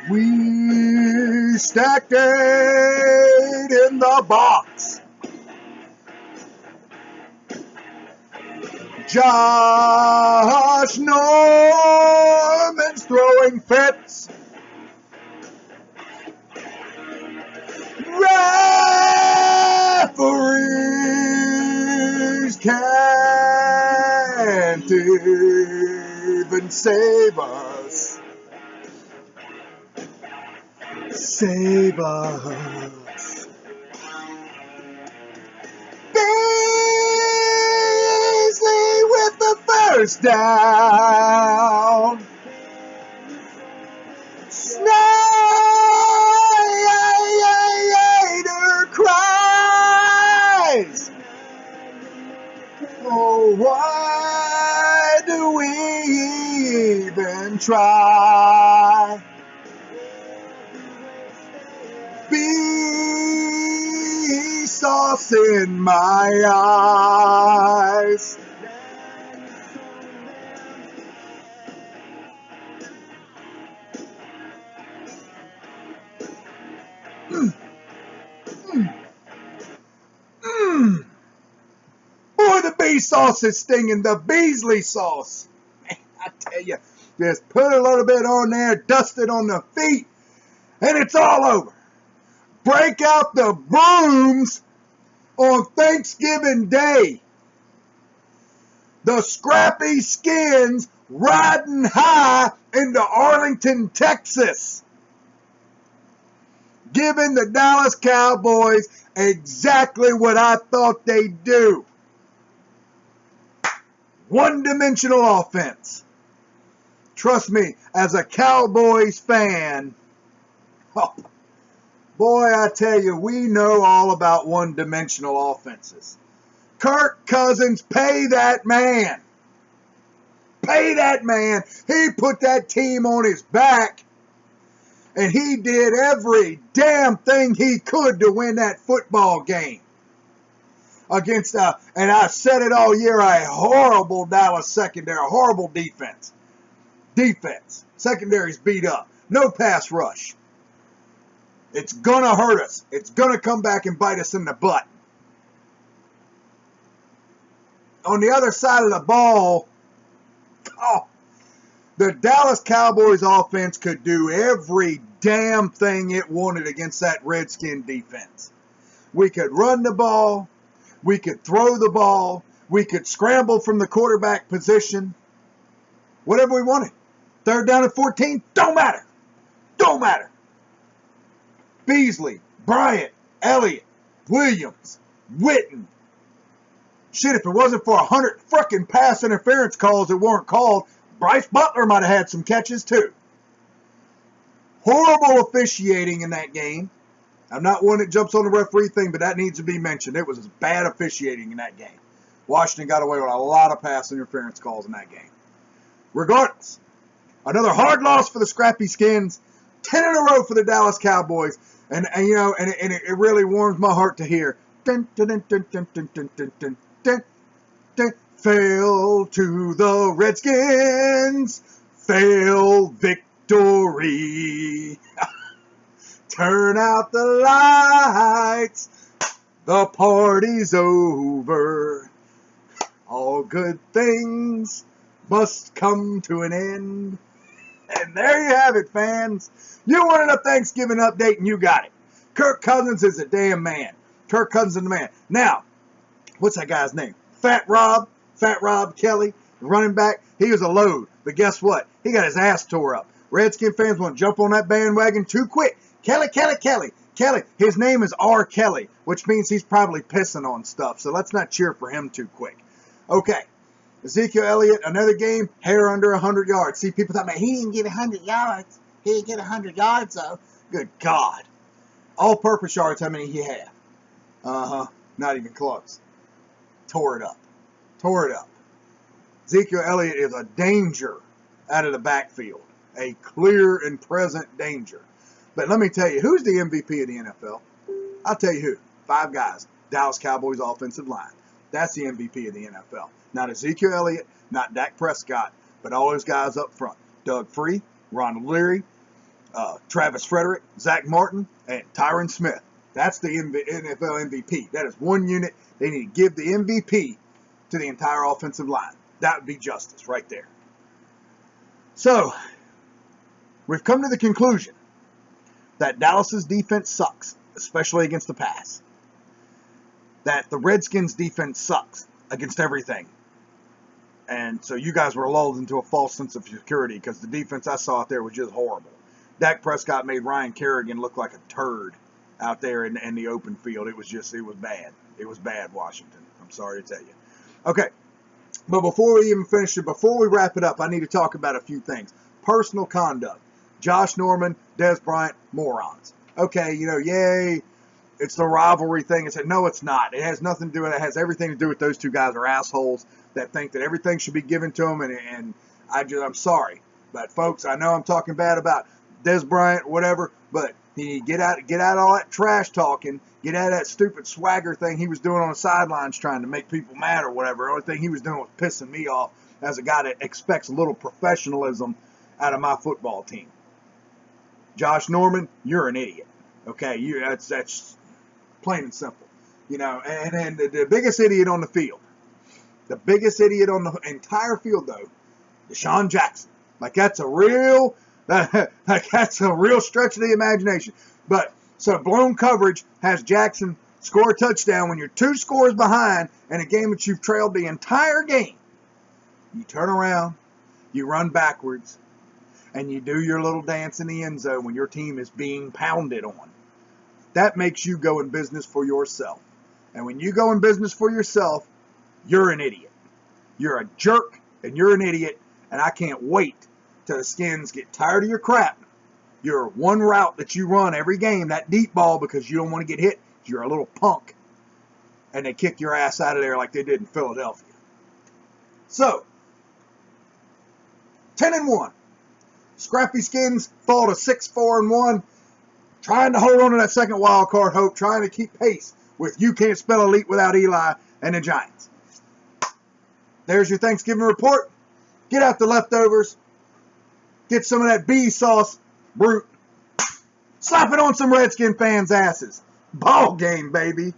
We stacked it in the box. Josh Norman's throwing fits. Referees can't even save us. Save us. Beasley with the first down. Snyder cries. Oh, why do we even try? Be sauce in my eyes. Boy, the bee sauce is stinging. The Beasley sauce. I tell you, just put a little bit on there, dust it on the feet, and it's all over. Break out the brooms on Thanksgiving Day. The Scrappy Skins riding high into Arlington, Texas, giving the Dallas Cowboys exactly what I thought they'd do. One-dimensional offense. Trust me, as a Cowboys fan, oh, boy, I tell you, we know all about one-dimensional offenses. Kirk Cousins, pay that man. Pay that man. He put that team on his back, and he did every damn thing he could to win that football game. Against, and I've said it all year, a horrible Dallas secondary, a horrible defense. Secondary's beat up. No pass rush. It's going to hurt us. It's going to come back and bite us in the butt. On the other side of the ball, the Dallas Cowboys offense could do every damn thing it wanted against that Redskins defense. We could run the ball. We could throw the ball. We could scramble from the quarterback position. Whatever we wanted. Third down and 14, don't matter. Don't matter. Beasley, Bryant, Elliott, Williams, Witten. Shit, if it wasn't for 100 frickin' pass interference calls that weren't called, Bryce Butler might have had some catches too. Horrible officiating in that game. I'm not one that jumps on the referee thing, but that needs to be mentioned. It was bad officiating in that game. Washington got away with a lot of pass interference calls in that game. Regardless, another hard loss for the Scrappy Skins. 10 in a row for the Dallas Cowboys. And you know, and it really warms my heart to hear. Dun, dun, dun, dun, dun, dun, dun, dun, dun, dun, dun. Fail to the Redskins. Fail victory. Turn out the lights. The party's over. All good things must come to an end. And there you have it, fans. You wanted a Thanksgiving update, and you got it. Kirk Cousins is a damn man. Kirk Cousins is the man. Now, what's that guy's name? Fat Rob Kelly, running back. He was a load. But guess what? He got his ass tore up. Redskin fans want to jump on that bandwagon too quick. Kelly. His name is R. Kelly, which means he's probably pissing on stuff. So let's not cheer for him too quick. Okay. Ezekiel Elliott, another game, hair under 100 yards. See, people thought, man, he didn't get 100 yards. He didn't get 100 yards, though. Good God. All-purpose yards, how many he have? Not even close. Tore it up. Ezekiel Elliott is a danger out of the backfield. A clear and present danger. But let me tell you, who's the MVP of the NFL? I'll tell you who. 5 guys. Dallas Cowboys offensive line. That's the MVP of the NFL. Not Ezekiel Elliott, not Dak Prescott, but all those guys up front. Doug Free, Ronald Leary, Travis Frederick, Zach Martin, and Tyron Smith. That's the NFL MVP. That is one unit. They need to give the MVP to the entire offensive line. That would be justice right there. So, we've come to the conclusion that Dallas's defense sucks, especially against the pass. That the Redskins' defense sucks against everything. And so you guys were lulled into a false sense of security because the defense I saw out there was just horrible. Dak Prescott made Ryan Kerrigan look like a turd out there in the open field. It was bad. It was bad, Washington. I'm sorry to tell you. Okay, but before we even finish it, before we wrap it up, I need to talk about a few things. Personal conduct. Josh Norman, Dez Bryant, morons. Okay, yay, it's the rivalry thing. I said, no, it's not. It has nothing to do with it. It has everything to do with those two guys are assholes that think that everything should be given to them, and I'm sorry. But, folks, I know I'm talking bad about Dez Bryant, whatever, but he get out all that trash talking, get out of that stupid swagger thing he was doing on the sidelines trying to make people mad or whatever. The only thing he was doing was pissing me off as a guy that expects a little professionalism out of my football team. Josh Norman, you're an idiot. Okay, that's plain and simple. And the biggest idiot on the field, the biggest idiot on the entire field, though, Deshaun Jackson. That's a real stretch of the imagination. But so blown coverage has Jackson score a touchdown when you're 2 scores behind in a game that you've trailed the entire game. You turn around, you run backwards, and you do your little dance in the end zone when your team is being pounded on. That makes you go in business for yourself. And when you go in business for yourself, you're an idiot. You're a jerk, and you're an idiot, and I can't wait till the Skins get tired of your crap. Your one route that you run every game, that deep ball, because you don't want to get hit, you're a little punk. And they kick your ass out of there like they did in Philadelphia. So, 10-1. Scrappy Skins fall to 6-4-1, trying to hold on to that second wild card hope, trying to keep pace with You Can't Spell Elite Without Eli and the Giants. There's your Thanksgiving report. Get out the leftovers. Get some of that bee sauce, brute. Slap it on some Redskin fans' asses. Ball game, baby.